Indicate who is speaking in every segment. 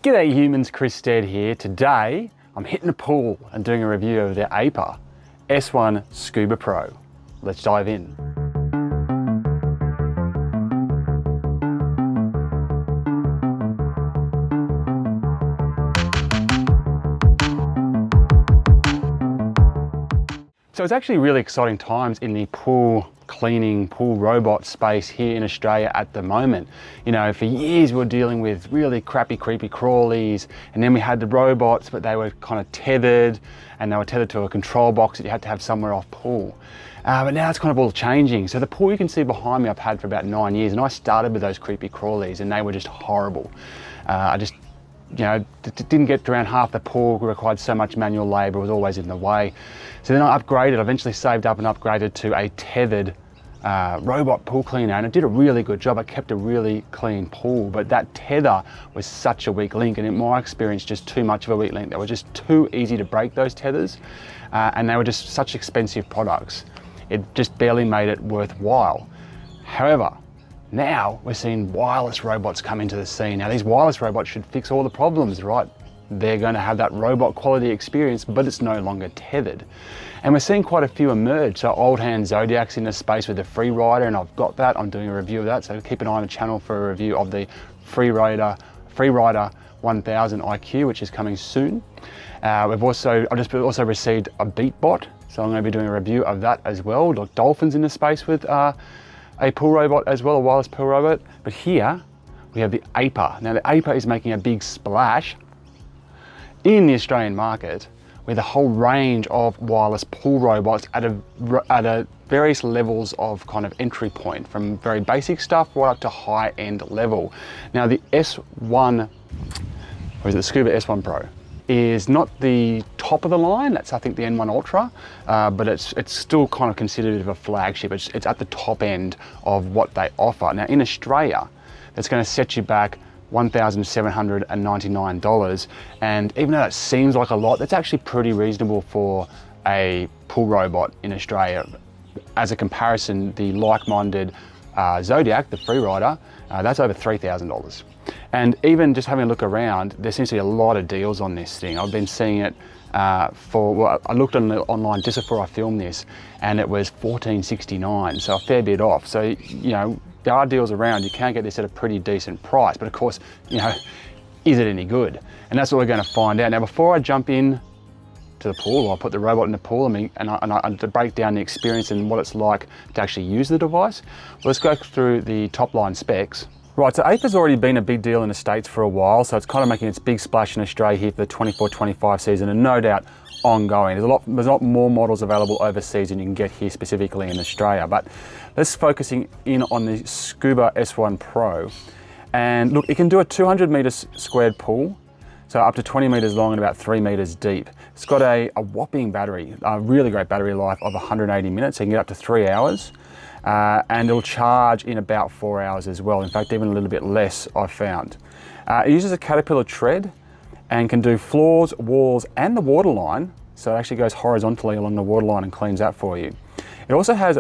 Speaker 1: G'day humans, Chris Stead here. Today, I'm hitting a pool and doing a review of the Aiper S1 Scuba Pro. Let's dive in. So it's actually really exciting times in the pool cleaning, pool robot space here in Australia at the moment. You know, for years we were dealing with really crappy, creepy crawlies, and then we had the robots, but they were kind of tethered, and they were tethered to a control box that you had to have somewhere off pool. But now it's kind of all changing. So the pool you can see behind me I've had for about 9 years, and I started with those creepy crawlies, and they were just horrible. You know, didn't get around half the pool, required so much manual labour, was always in the way. So then I upgraded, I eventually saved up and upgraded to a tethered robot pool cleaner, and it did a really good job. It kept a really clean pool, but that tether was such a weak link, and in my experience, just too much of a weak link. They were just too easy to break, those tethers, and they were just such expensive products. It just barely made it worthwhile. However, now we're seeing wireless robots come into the scene. Now these wireless robots should fix all the problems, right? They're going to have that robot quality experience, but it's no longer tethered. And we're seeing quite a few emerge. So Old Hand Zodiac's in the space with the Free Rider, and I've got that. I'm doing a review of that. So keep an eye on the channel for a review of the Free Rider 1000 IQ, which is coming soon. I've just also received a Beatbot, so I'm going to be doing a review of that as well. Like Dolphin's in the space with a pool robot as well, a wireless pool robot. But here we have the Aiper. Now the Aiper is making a big splash in the Australian market with a whole range of wireless pool robots at a various levels of kind of entry point, from very basic stuff right up to high-end level. Now the S1, or is it the Scuba S1 Pro, is not the top of the line. That's, I think, the N1 Ultra, but it's still kind of considered a bit of a flagship. It's at the top end of what they offer. Now in Australia, that's going to set you back $1,799, and even though that seems like a lot, that's actually pretty reasonable for a pool robot in Australia. As a comparison, the like-minded Zodiac, the Free Rider, that's over $3,000. And even just having a look around, there seems to be a lot of deals on this thing. I've been seeing it I looked online just before I filmed this, and it was $1,469, so a fair bit off. So, you know, there are deals around. You can get this at a pretty decent price, but of course, you know, is it any good? And that's what we're going to find out. Now, before I jump in to the pool, I'll put the robot in the pool and to break down the experience and what it's like to actually use the device. Let's go through the top line specs. Right, so Aiper's already been a big deal in the States for a while, so it's kind of making its big splash in Australia here for the 24-25 season, and no doubt ongoing. There's a lot more models available overseas than you can get here specifically in Australia. But let's focusing in on the Scuba S1 Pro. And look, it can do a 200 meters squared pool, so up to 20 meters long and about 3 meters deep. It's got a whopping battery, a really great battery life of 180 minutes, so you can get up to 3 hours. And it'll charge in about 4 hours as well. In fact, even a little bit less, I've found. It uses a Caterpillar tread and can do floors, walls, and the waterline. So it actually goes horizontally along the waterline and cleans that for you. It also has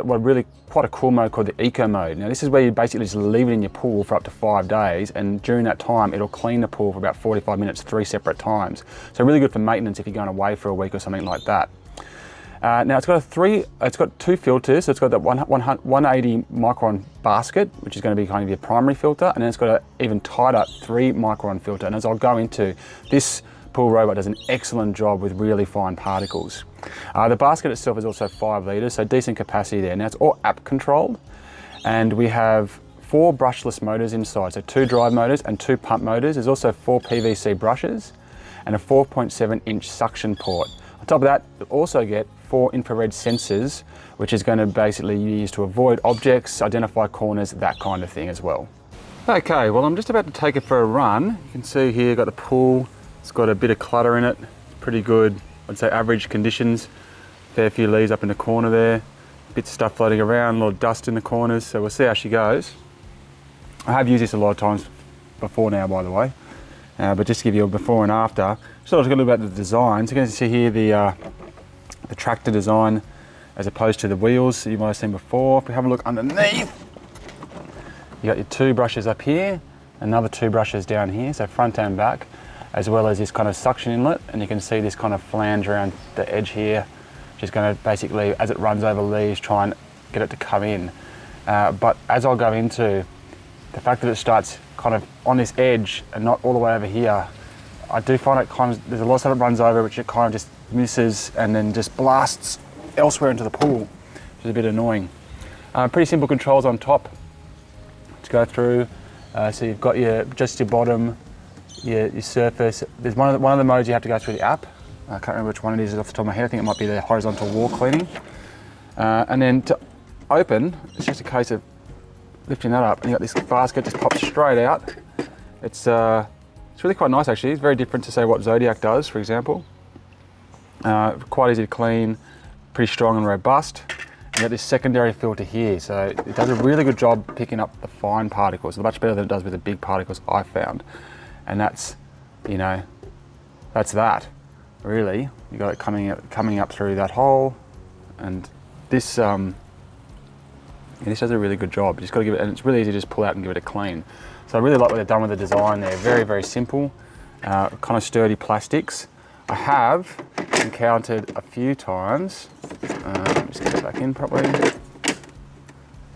Speaker 1: quite a cool mode called the Eco Mode. Now this is where you basically just leave it in your pool for up to 5 days, and during that time it'll clean the pool for about 45 minutes, 3 separate times. So really good for maintenance if you're going away for a week or something like that. Now it's got 2 filters. So it's got that 180 micron basket, which is going to be kind of your primary filter, and then it's got an even tighter 3 micron filter. And as I'll go into, this pool robot does an excellent job with really fine particles. The basket itself is also 5 litres, so decent capacity there. Now it's all app controlled, and we have 4 brushless motors inside, so 2 drive motors and 2 pump motors. There's also 4 PVC brushes and a 4.7 inch suction port. On top of that, you'll also get 4 infrared sensors, which is going to basically use to avoid objects, identify corners, that kind of thing as well. Okay, well I'm just about to take it for a run. You can see here, got the pool. It's got a bit of clutter in it. It's pretty good, I'd say average conditions. Fair few leaves up in the corner there. Bits of stuff floating around, a lot of dust in the corners. So we'll see how she goes. I have used this a lot of times before now, by the way. But just to give you a before and after. So I'll talk a little about the design. So you can see here the tractor design as opposed to the wheels that you might have seen before. If we have a look underneath, you got your 2 brushes up here, another 2 brushes down here, so front and back. as well as this kind of suction inlet, and you can see this kind of flange around the edge here, which is going to basically, as it runs over leaves, try and get it to come in. But as I'll go into, the fact that it starts kind of on this edge and not all the way over here, I do find it kind of, there's a lot of stuff that runs over which it kind of just misses and then just blasts elsewhere into the pool, which is a bit annoying. Pretty simple controls on top to go through. So you've got just your bottom, your surface. There's one of the modes you have to go through the app. I can't remember which one it is off the top of my head. I think it might be the horizontal wall cleaning. And then to open, it's just a case of lifting that up, and you've got this basket just pops straight out. It's really quite nice actually. It's very different to say what Zodiac does, for example. Quite easy to clean, pretty strong and robust. And got this secondary filter here, so it does a really good job picking up the fine particles, much better than it does with the big particles I've found. And that's, that's that, really. You got it coming up through that hole, and this this does a really good job. You just got to give it, and it's really easy to just pull out and give it a clean. So I really like what they've done with the design there. Very, very simple, kind of sturdy plastics. I have encountered a few times, just get it back in properly.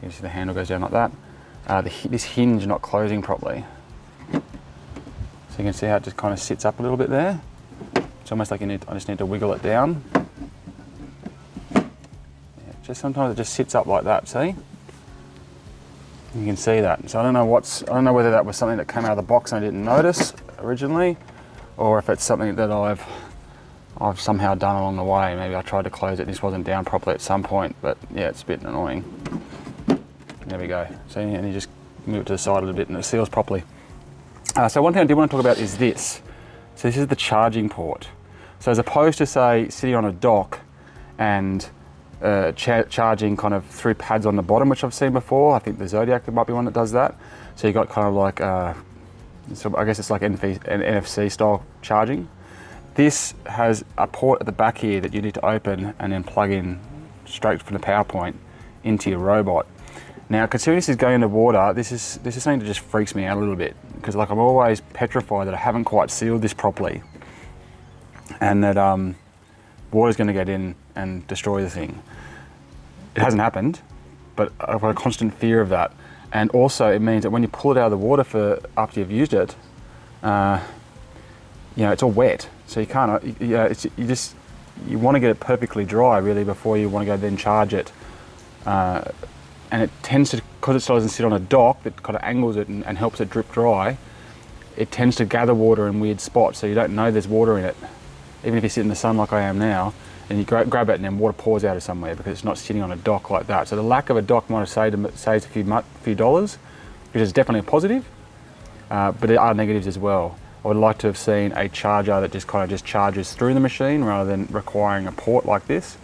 Speaker 1: You see the handle goes down like that. This hinge not closing properly. So you can see how it just kind of sits up a little bit there. It's almost like I just need to wiggle it down. Yeah, just sometimes it just sits up like that, see? You can see that. So I don't know whether that was something that came out of the box and I didn't notice originally, or if it's something that I've somehow done along the way. Maybe I tried to close it and this wasn't down properly at some point, but yeah, it's a bit annoying. There we go. So and you just move it to the side a little bit and it seals properly. So one thing I did want to talk about is this. So this is the charging port. So as opposed to say sitting on a dock and charging kind of through pads on the bottom, which I've seen before, I think the Zodiac might be one that does that. So you got kind of like, so I guess it's like an NFC style charging. This has a port at the back here that you need to open and then plug in straight from the power point into your robot. Now, considering this is going into water, this is something that just freaks me out a little bit, because like I'm always petrified that I haven't quite sealed this properly, and that water's going to get in and destroy the thing. It hasn't happened, but I've got a constant fear of that. And also, it means that when you pull it out of the water after you've used it, it's all wet. So you can't, you want to get it perfectly dry really before you want to go then charge it. And it tends to, because it doesn't sit on a dock that kind of angles it and helps it drip dry, it tends to gather water in weird spots, so you don't know there's water in it. Even if you sit in the sun like I am now, and you grab it and then water pours out of somewhere because it's not sitting on a dock like that. So the lack of a dock might have saved a few dollars, which is definitely a positive, but there are negatives as well. I would like to have seen a charger that just kind of just charges through the machine rather than requiring a port like this,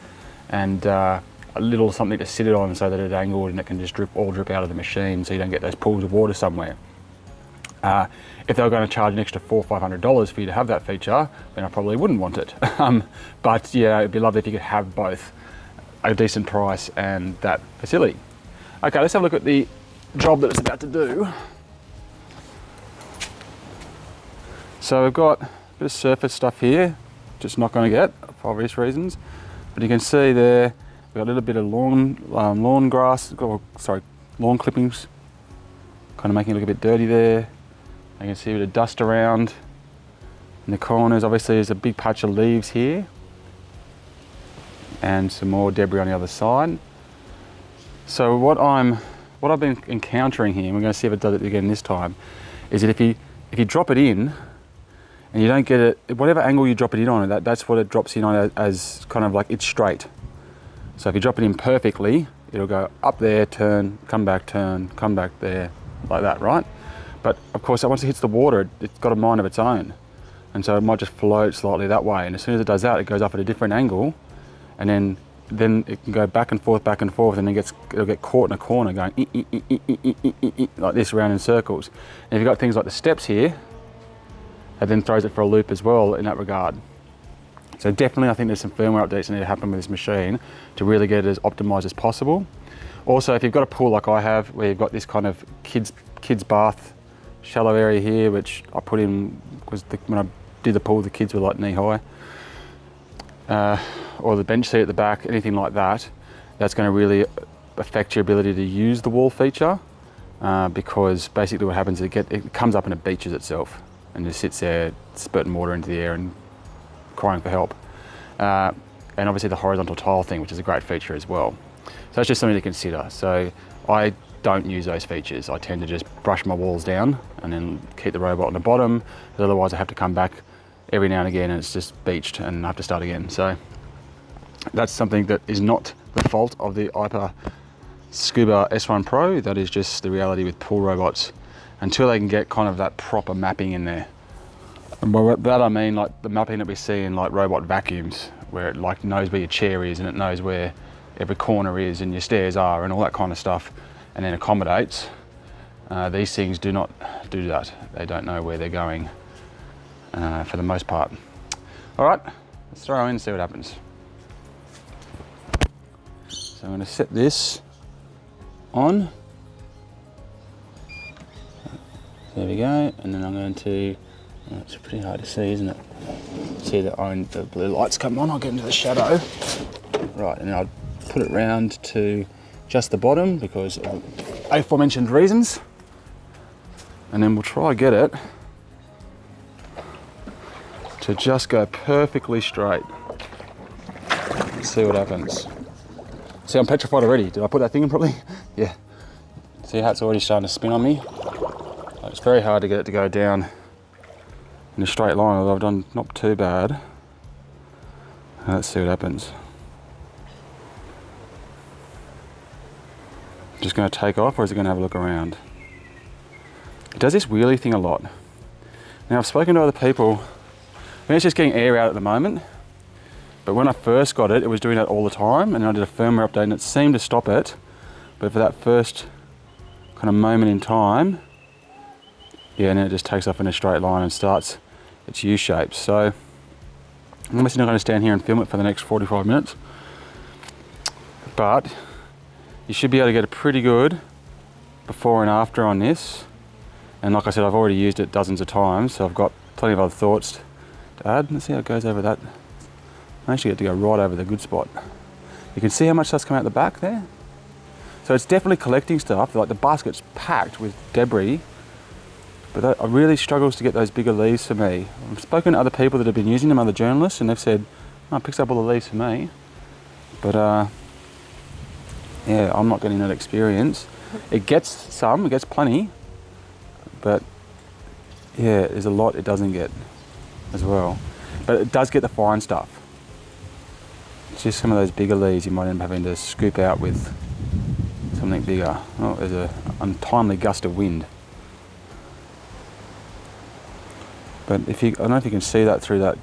Speaker 1: and a little something to sit it on so that it's angled and it can just drip out of the machine, so you don't get those pools of water somewhere. If they were going to charge an extra $400 or $500 for you to have that feature, then I probably wouldn't want it. But yeah, it'd be lovely if you could have both a decent price and that facility. Okay, let's have a look at the job that it's about to do. So we've got a bit of surface stuff here, just not going to get for obvious reasons. But you can see there, we've got a little bit of lawn clippings, kind of making it look a bit dirty there. You can see a bit of dust around in the corners. Obviously there's a big patch of leaves here and some more debris on the other side. So what I've been encountering here, and we're going to see if it does it again this time, is that if you drop it in and you don't get it, whatever angle you drop it in on, that's what it drops in on as kind of like it's straight. So if you drop it in perfectly, it'll go up there, turn, come back there, like that, right? But of course, once it hits the water, it's got a mind of its own. And so it might just float slightly that way. And as soon as it does that, it goes up at a different angle, and then it can go back and forth, and then it'll get caught in a corner going like this around in circles. And if you've got things like the steps here, it then throws it for a loop as well in that regard. So definitely I think there's some firmware updates that need to happen with this machine to really get it as optimized as possible. Also, if you've got a pool like I have, where you've got this kind of kids bath shallow area here, which I put in because when I did the pool, the kids were like knee high. Or the bench seat at the back, anything like that, that's going to really affect your ability to use the wall feature, because basically what happens is it comes up and it beaches itself and just sits there spurting water into the air and crying for help. And obviously the horizontal tile thing, which is a great feature as well. So that's just something to consider. So I don't use those features. I tend to just brush my walls down and then keep the robot on the bottom, because otherwise I have to come back every now and again and it's just beached and I have to start again. So that's something that is not the fault of the Aiper Scuba S1 Pro. That is just the reality with pool robots until they can get kind of that proper mapping in there. And by that I mean like the mapping that we see in like robot vacuums, where it like knows where your chair is and it knows where every corner is and your stairs are and all that kind of stuff, and then accommodates. These things do not do that. They don't know where they're going for the most part. All right, let's throw in and see what happens. So I'm going to set this on. There we go, and then I'm going to, oh, it's pretty hard to see, isn't it? See the blue lights come on, I'll get into the shadow. Right, and then I'll put it round to just the bottom because of aforementioned reasons. And then we'll try get it to just go perfectly straight. Let's see what happens. See, I'm petrified already. Did I put that thing in properly? Yeah. See how it's already starting to spin on me? It's very hard to get it to go down in a straight line, although I've done not too bad. Let's see what happens. Just going to take off, or is it going to have a look around? It does this wheelie thing a lot. Now I've spoken to other people, I think it's just getting air out at the moment, but when I first got it, it was doing that all the time, and I did a firmware update and it seemed to stop it, but for that first kind of moment in time, yeah, and then it just takes off in a straight line and starts its U-shape. So I'm obviously not going to stand here and film it for the next 45 minutes, but you should be able to get a pretty good before and after on this. And like I said, I've already used it dozens of times, so I've got plenty of other thoughts to add. Let's see how it goes over that. I actually get to go right over the good spot. You can see how much stuff's come out the back there. So it's definitely collecting stuff, like the basket's packed with debris, but that really struggles to get those bigger leaves for me. I've spoken to other people that have been using them, other journalists, and they've said, oh, it picks up all the leaves for me. But yeah, I'm not getting that experience. It gets some, it gets plenty, but yeah, there's a lot it doesn't get as well. But it does get the fine stuff. It's just some of those bigger leaves you might end up having to scoop out with something bigger. Oh, there's an untimely gust of wind. But I don't know if you can see that through that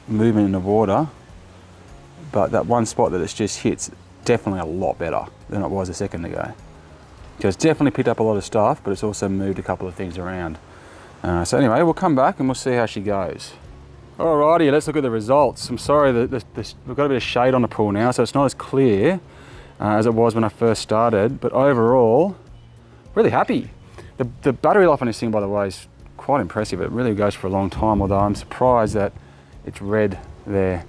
Speaker 1: movement in the water, but that one spot that it's just hit's definitely a lot better than it was a second ago. So it's definitely picked up a lot of stuff, but it's also moved a couple of things around. So anyway, we'll come back and we'll see how she goes. Alrighty, let's look at the results. I'm sorry that we've got a bit of shade on the pool now, so it's not as clear as it was when I first started, but overall, really happy. The battery life on this thing, by the way, is quite impressive. It really goes for a long time, although I'm surprised that it's red there.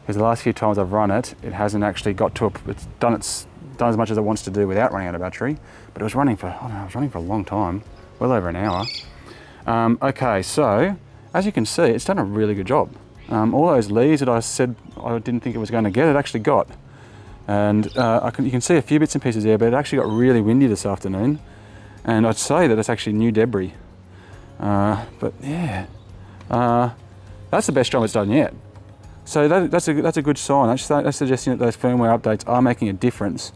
Speaker 1: Because the last few times I've run it, it hasn't actually got to it's done as much as it wants to do without running out of battery, but it was running for, I don't know, it was running for a long time, well over an hour. Okay, so as you can see, it's done a really good job. All those leaves that I said I didn't think it was going to get, it actually got. And you can see a few bits and pieces there, but it actually got really windy this afternoon. And I'd say that it's actually new debris. But yeah, that's the best job it's done yet. So that's a good sign. That's suggesting that those firmware updates are making a difference.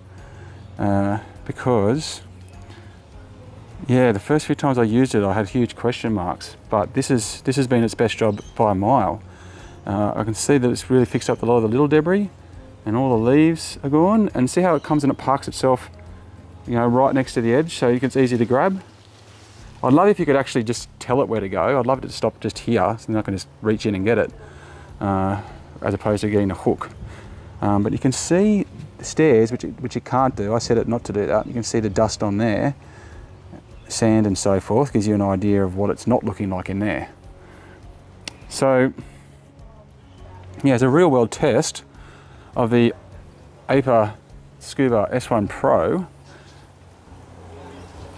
Speaker 1: Because, yeah, the first few times I used it, I had huge question marks. But this has been its best job by a mile. I can see that it's really fixed up a lot of the little debris, and all the leaves are gone. And see how it comes and it parks itself, you know, right next to the edge, so it's easy to grab. I'd love if you could actually just tell it where to go. I'd love it to stop just here, so then I can just reach in and get it, as opposed to getting a hook. But you can see the stairs, which you can't do. I set it not to do that. You can see the dust on there. sand and so forth, gives you an idea of what it's not looking like in there. So yeah, it's a real world test of the Aiper Scuba S1 Pro.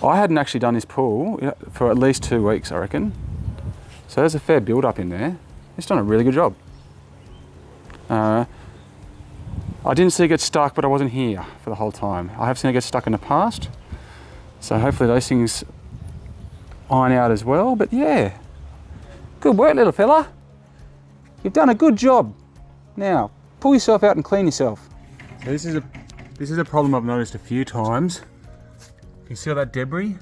Speaker 1: I hadn't actually done this pool for at least 2 weeks, I reckon. So there's a fair build up in there. It's done a really good job. I didn't see it get stuck, but I wasn't here for the whole time. I have seen it get stuck in the past. So hopefully those things iron out as well. But yeah, good work, little fella. You've done a good job. Now, pull yourself out and clean yourself. So this is a problem I've noticed a few times. You see all that debris?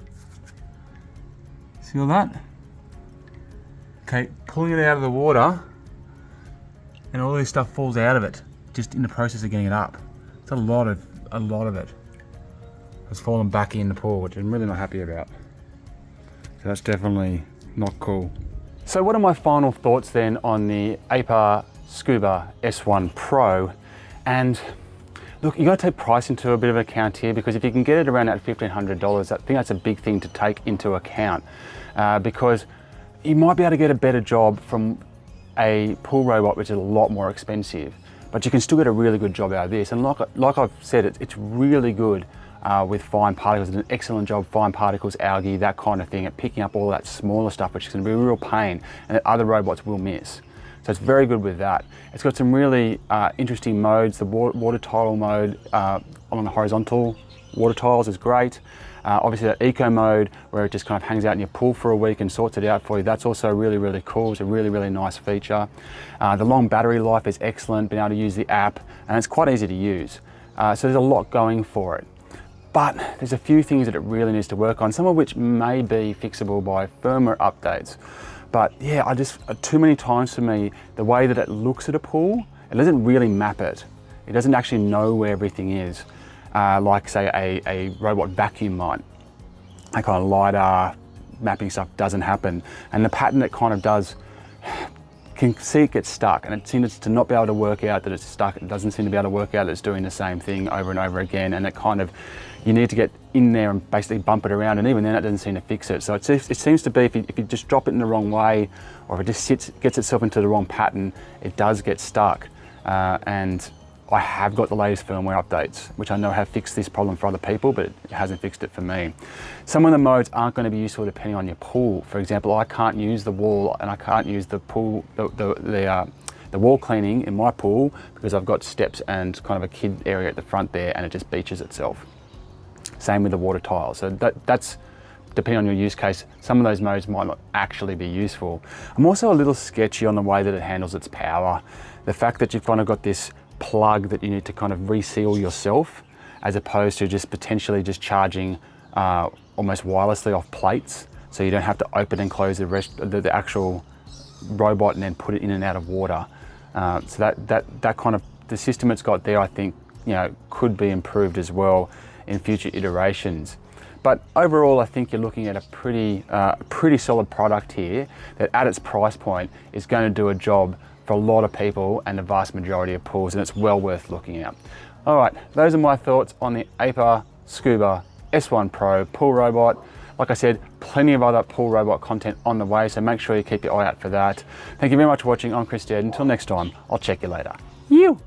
Speaker 1: See all that? Okay, pulling it out of the water, and all this stuff falls out of it, just in the process of getting it up. It's a lot of it has fallen back in the pool, which I'm really not happy about. So that's definitely not cool. So what are my final thoughts then on the Aiper Scuba S1 Pro? And look, you got to take price into a bit of account here, because if you can get it around that $1,500, I think that's a big thing to take into account, because you might be able to get a better job from a pool robot, which is a lot more expensive, but you can still get a really good job out of this. And like I've said, it's really good with fine particles. It's an excellent job, fine particles, algae, that kind of thing, at picking up all that smaller stuff, which is going to be a real pain and that other robots will miss. So it's very good with that. It's got some really interesting modes. The water tile mode on the horizontal water tiles is great. Obviously that eco mode, where it just kind of hangs out in your pool for a week and sorts it out for you, that's also really, really cool. It's a really, really nice feature. The long battery life is excellent, being able to use the app, and it's quite easy to use. So there's a lot going for it. But there's a few things that it really needs to work on, some of which may be fixable by firmware updates. But yeah, too many times for me, the way that it looks at a pool, it doesn't really map it. It doesn't actually know where everything is. Like say a robot vacuum might. That kind of LiDAR mapping stuff doesn't happen. And the pattern it kind of does, can see it gets stuck, and it seems to not be able to work out that it's stuck. It doesn't seem to be able to work out that it's doing the same thing over and over again, and it kind of, you need to get in there and basically bump it around, and even then it doesn't seem to fix it. So it seems to be, if you just drop it in the wrong way, or if it just gets itself into the wrong pattern, it does get stuck. And I have got the latest firmware updates, which I know have fixed this problem for other people, but it hasn't fixed it for me. Some of the modes aren't going to be useful depending on your pool. For example, I can't use the wall, and I can't use the pool, the wall cleaning in my pool, because I've got steps and kind of a kid area at the front there, and it just beaches itself. Same with the water tile. So that's depending on your use case. Some of those modes might not actually be useful. I'm also a little sketchy on the way that it handles its power. The fact that you've kind of got this plug that you need to kind of reseal yourself, as opposed to just potentially just charging almost wirelessly off plates, so you don't have to open and close the actual robot and then put it in and out of water. So that kind of, the system it's got there, I think, you know, could be improved as well in future iterations. But overall, I think you're looking at a pretty solid product here that at its price point is going to do a job for a lot of people and the vast majority of pools, and it's well worth looking at. All right, those are my thoughts on the Aiper Scuba S1 Pro pool robot. Like I said, plenty of other pool robot content on the way, so make sure you keep your eye out for that. Thank you very much for watching. I'm Chris Stead. Until next time, I'll check you later. You.